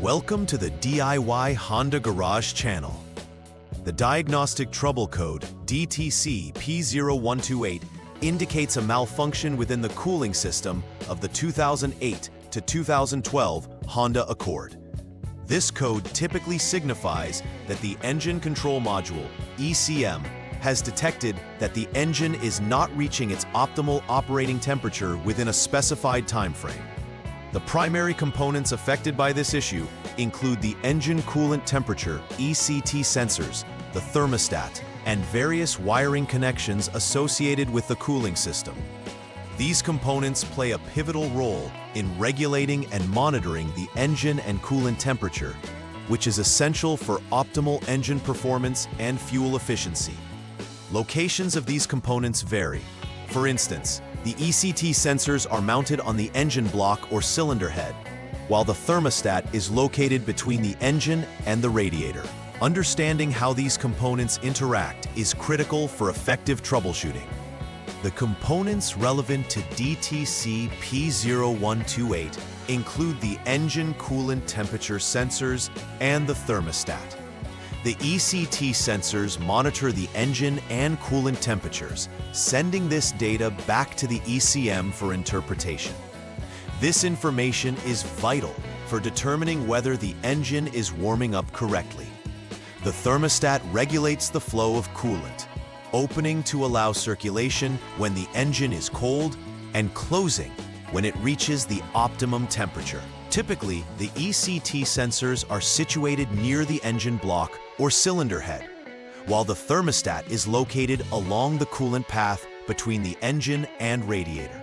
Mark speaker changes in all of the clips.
Speaker 1: Welcome to the DIY Honda Garage channel. The diagnostic trouble code DTC P0128 indicates a malfunction within the cooling system of the 2008 to 2012 Honda Accord. This code typically signifies that the engine control module, ECM, has detected that the engine is not reaching its optimal operating temperature within a specified time frame. The primary components affected by this issue include the engine coolant temperature (ECT) sensors, the thermostat, and various wiring connections associated with the cooling system. These components play a pivotal role in regulating and monitoring the engine and coolant temperature, which is essential for optimal engine performance and fuel efficiency. Locations of these components vary. For instance, the ECT sensors are mounted on the engine block or cylinder head, while the thermostat is located between the engine and the radiator. Understanding how these components interact is critical for effective troubleshooting. The components relevant to DTC P0128 include the engine coolant temperature sensors and the thermostat. The ECT sensors monitor the engine and coolant temperatures, sending this data back to the ECM for interpretation. This information is vital for determining whether the engine is warming up correctly. The thermostat regulates the flow of coolant, opening to allow circulation when the engine is cold and closing when it reaches the optimum temperature. Typically, the ECT sensors are situated near the engine block or cylinder head, while the thermostat is located along the coolant path between the engine and radiator.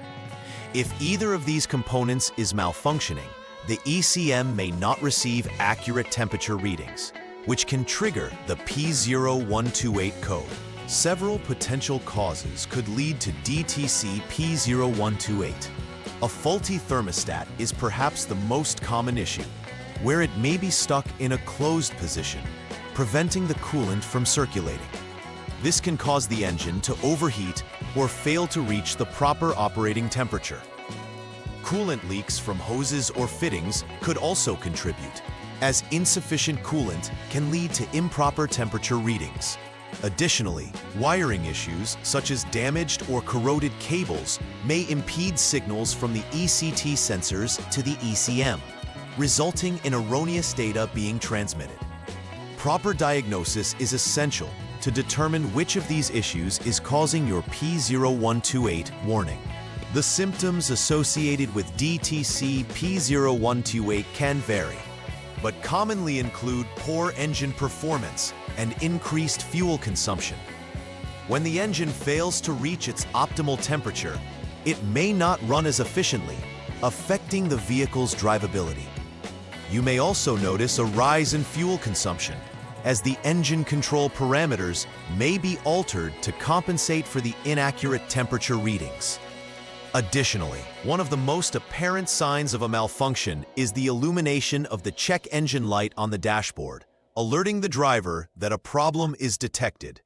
Speaker 1: If either of these components is malfunctioning, the ECM may not receive accurate temperature readings, which can trigger the P0128 code. Several potential causes could lead to DTC P0128. A faulty thermostat is perhaps the most common issue, where it may be stuck in a closed position, preventing the coolant from circulating. This can cause the engine to overheat or fail to reach the proper operating temperature. Coolant leaks from hoses or fittings could also contribute, as insufficient coolant can lead to improper temperature readings. Additionally, wiring issues such as damaged or corroded cables may impede signals from the ECT sensors to the ECM, resulting in erroneous data being transmitted. Proper diagnosis is essential to determine which of these issues is causing your P0128 warning. The symptoms associated with DTC P0128 can vary, but commonly include poor engine performance and increased fuel consumption. When the engine fails to reach its optimal temperature, it may not run as efficiently, affecting the vehicle's drivability. You may also notice a rise in fuel consumption, as the engine control parameters may be altered to compensate for the inaccurate temperature readings. Additionally, one of the most apparent signs of a malfunction is the illumination of the check engine light on the dashboard, alerting the driver that a problem is detected.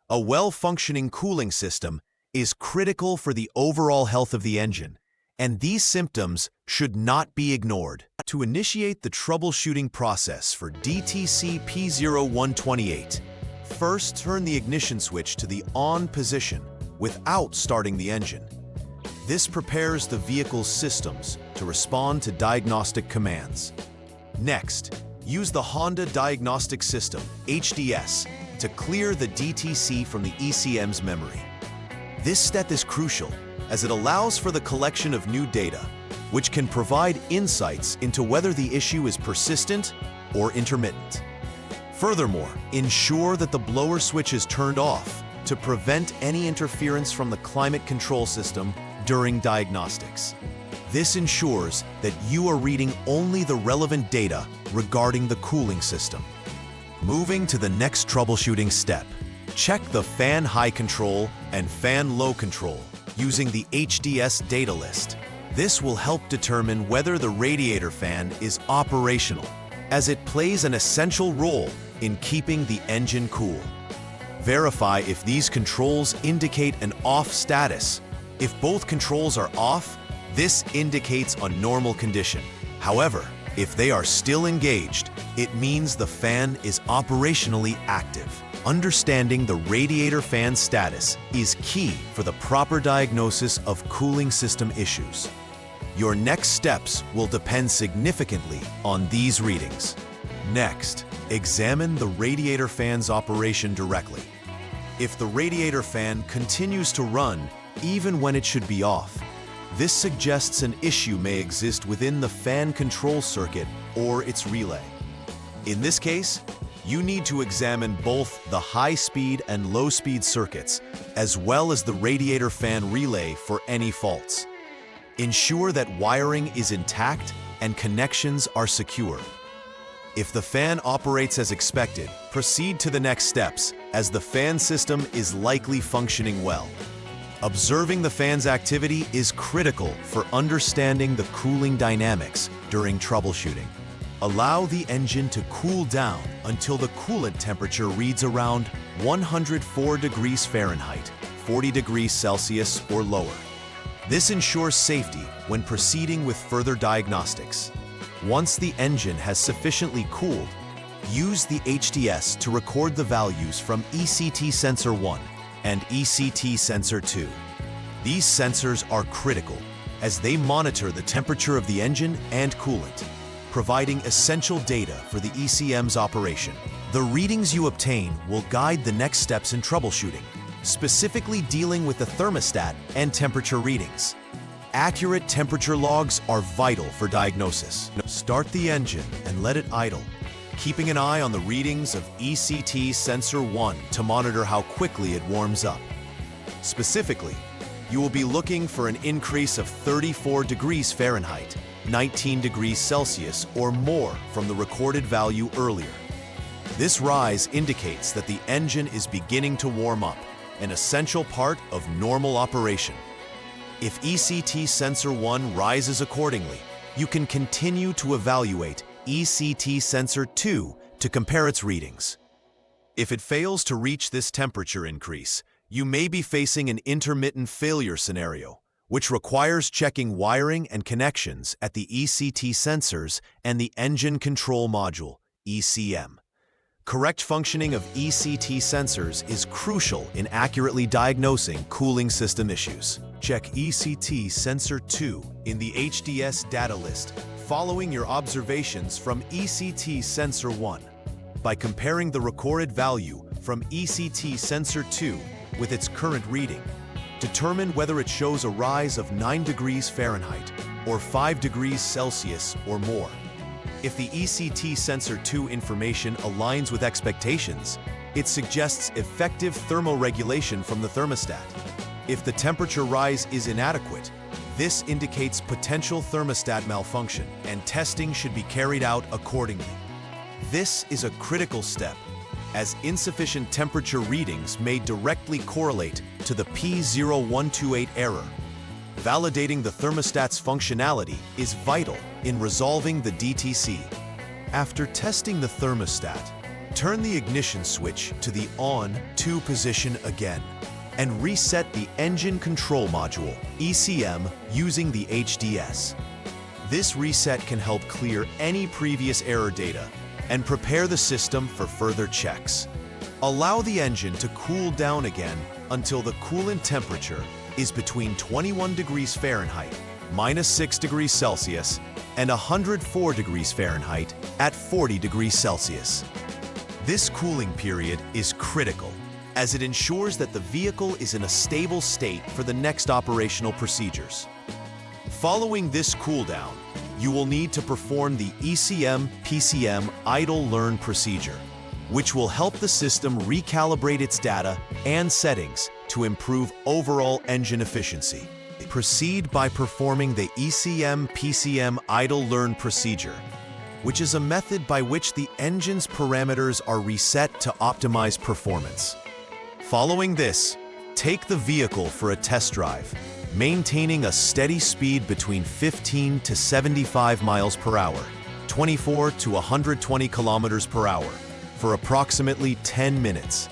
Speaker 1: A well-functioning cooling system is critical for the overall health of the engine, and these symptoms should not be ignored. To initiate the troubleshooting process for DTC P0128, first turn the ignition switch to the on position without starting the engine. This prepares the vehicle's systems to respond to diagnostic commands. Next, use the Honda Diagnostic System, HDS, to clear the DTC from the ECM's memory. This step is crucial as it allows for the collection of new data, which can provide insights into whether the issue is persistent or intermittent. Furthermore, ensure that the blower switch is turned off to prevent any interference from the climate control system during diagnostics. This ensures that you are reading only the relevant data regarding the cooling system. Moving to the next troubleshooting step, check the fan high control and fan low control using the HDS data list. This will help determine whether the radiator fan is operational, as it plays an essential role in keeping the engine cool. Verify if these controls indicate an off status. If both controls are off, this indicates a normal condition. However, If they are still engaged, it means the fan is operationally active. Understanding the radiator fan status is key for the proper diagnosis of cooling system issues. Your next steps will depend significantly on these readings. Next, examine the radiator fan's operation directly. If the radiator fan continues to run even when it should be off, this suggests an issue may exist within the fan control circuit or its relay. In this case, you need to examine both the high-speed and low-speed circuits, as well as the radiator fan relay for any faults. Ensure that wiring is intact and connections are secure. If the fan operates as expected, proceed to the next steps, as the fan system is likely functioning well. Observing the fan's activity is critical for understanding the cooling dynamics during troubleshooting. Allow the engine to cool down until the coolant temperature reads around 104 degrees Fahrenheit, 40 degrees Celsius or lower. This ensures safety when proceeding with further diagnostics. Once the engine has sufficiently cooled, use the HDS to record the values from ECT Sensor 1 and ECT Sensor 2. These sensors are critical as they monitor the temperature of the engine and coolant, providing essential data for the ECM's operation. The readings you obtain will guide the next steps in troubleshooting, specifically dealing with the thermostat and temperature readings. Accurate temperature logs are vital for diagnosis. Start the engine and let it idle, keeping an eye on the readings of ECT Sensor 1 to monitor how quickly it warms up. Specifically, you will be looking for an increase of 34 degrees Fahrenheit, 19 degrees Celsius or more from the recorded value earlier. This rise indicates that the engine is beginning to warm up, an essential part of normal operation. If ECT Sensor 1 rises accordingly, you can continue to evaluate ECT Sensor 2 to compare its readings. If it fails to reach this temperature increase, you may be facing an intermittent failure scenario, which requires checking wiring and connections at the ECT sensors and the engine control module, ECM. Correct functioning of ECT sensors is crucial in accurately diagnosing cooling system issues. Check ECT Sensor 2 in the HDS data list following your observations from ECT Sensor 1. By comparing the recorded value from ECT Sensor 2 with its current reading, determine whether it shows a rise of 9 degrees Fahrenheit or 5 degrees Celsius or more. If the ECT Sensor 2 information aligns with expectations, it suggests effective thermoregulation from the thermostat. If the temperature rise is inadequate, this indicates potential thermostat malfunction, and testing should be carried out accordingly. This is a critical step, as insufficient temperature readings may directly correlate to the P0128 error. Validating the thermostat's functionality is vital in resolving the DTC. After testing the thermostat, turn the ignition switch to the on-to position again and reset the engine control module, ECM, using the HDS. This reset can help clear any previous error data and prepare the system for further checks. Allow the engine to cool down again until the coolant temperature is between 21 degrees Fahrenheit, -6 degrees Celsius, and 104 degrees Fahrenheit at 40 degrees Celsius. This cooling period is critical, as it ensures that the vehicle is in a stable state for the next operational procedures. Following this cooldown, you will need to perform the ECM-PCM idle learn procedure, which will help the system recalibrate its data and settings to improve overall engine efficiency. Proceed by performing the ECM-PCM idle learn procedure, which is a method by which the engine's parameters are reset to optimize performance. Following this, take the vehicle for a test drive, maintaining a steady speed between 15 to 75 miles per hour, 24 to 120 kilometers per hour, for approximately 10 minutes.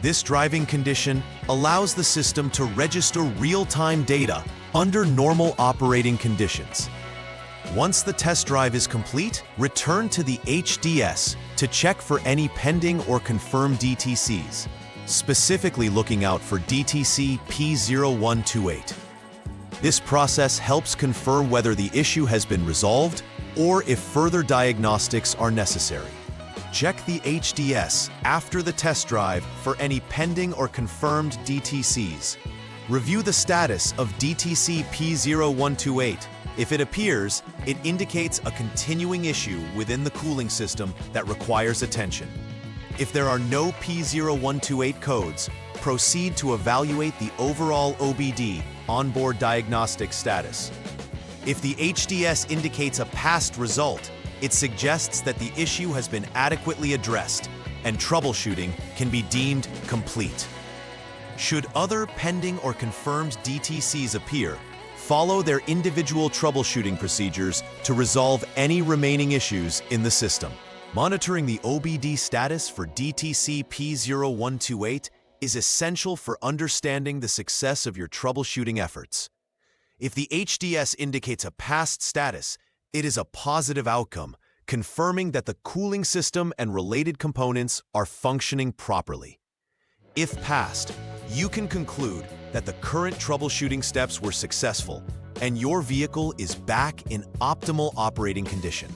Speaker 1: This driving condition allows the system to register real-time data under normal operating conditions. Once the test drive is complete, return to the HDS to check for any pending or confirmed DTCs, specifically looking out for DTC P0128. This process helps confirm whether the issue has been resolved or if further diagnostics are necessary. Check the HDS after the test drive for any pending or confirmed DTCs. Review the status of DTC P0128. If it appears, it indicates a continuing issue within the cooling system that requires attention. If there are no P0128 codes, proceed to evaluate the overall OBD onboard diagnostic status. If the HDS indicates a passed result, it suggests that the issue has been adequately addressed and troubleshooting can be deemed complete. Should other pending or confirmed DTCs appear, follow their individual troubleshooting procedures to resolve any remaining issues in the system. Monitoring the OBD status for DTC P0128 is essential for understanding the success of your troubleshooting efforts. If the HDS indicates a passed status, it is a positive outcome, confirming that the cooling system and related components are functioning properly. If passed, you can conclude that the current troubleshooting steps were successful and your vehicle is back in optimal operating condition.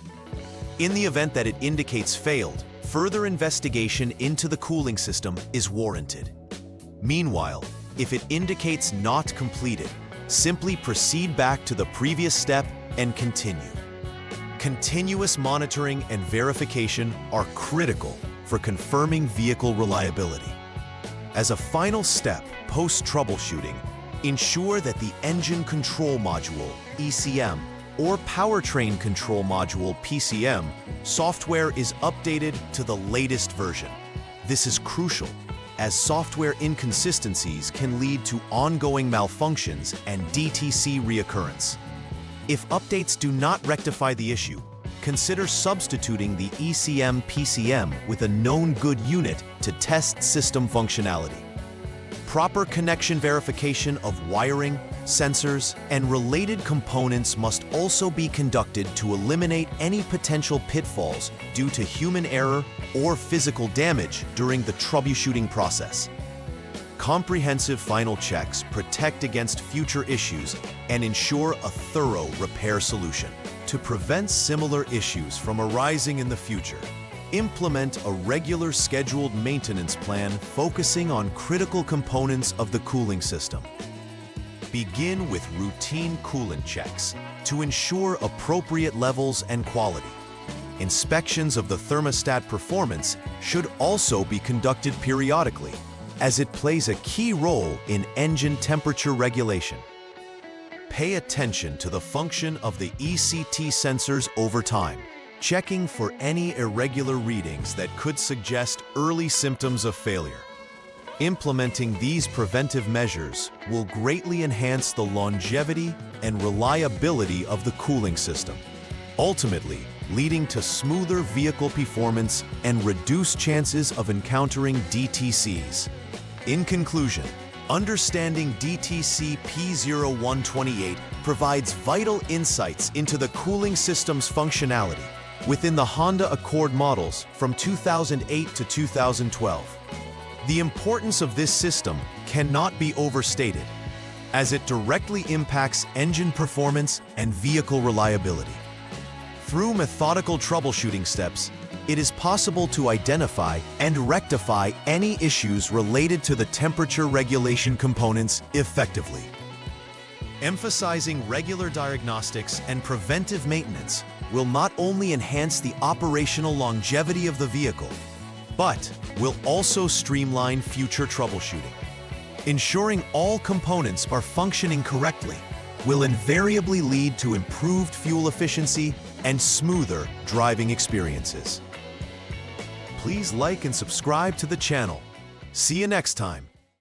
Speaker 1: In the event that it indicates failed, further investigation into the cooling system is warranted. Meanwhile, if it indicates not completed, simply proceed back to the previous step and continue. Continuous monitoring and verification are critical for confirming vehicle reliability. As a final step post-troubleshooting, ensure that the Engine Control Module, ECM, or Powertrain Control Module, PCM, software is updated to the latest version. This is crucial, as software inconsistencies can lead to ongoing malfunctions and DTC reoccurrence. If updates do not rectify the issue, consider substituting the ECM PCM with a known good unit to test system functionality. Proper connection verification of wiring, sensors, and related components must also be conducted to eliminate any potential pitfalls due to human error or physical damage during the troubleshooting process. Comprehensive final checks protect against future issues and ensure a thorough repair solution. To prevent similar issues from arising in the future, implement a regular scheduled maintenance plan focusing on critical components of the cooling system. Begin with routine coolant checks to ensure appropriate levels and quality. Inspections of the thermostat performance should also be conducted periodically, as it plays a key role in engine temperature regulation. Pay attention to the function of the ECT sensors over time, checking for any irregular readings that could suggest early symptoms of failure. Implementing these preventive measures will greatly enhance the longevity and reliability of the cooling system, ultimately leading to smoother vehicle performance and reduced chances of encountering DTCs. In conclusion, understanding DTC P0128 provides vital insights into the cooling system's functionality within the Honda Accord models from 2008 to 2012. The importance of this system cannot be overstated, as it directly impacts engine performance and vehicle reliability. Through methodical troubleshooting steps, it is possible to identify and rectify any issues related to the temperature regulation components effectively. Emphasizing regular diagnostics and preventive maintenance will not only enhance the operational longevity of the vehicle, but will also streamline future troubleshooting. Ensuring all components are functioning correctly will invariably lead to improved fuel efficiency and smoother driving experiences. Please like and subscribe to the channel. See you next time.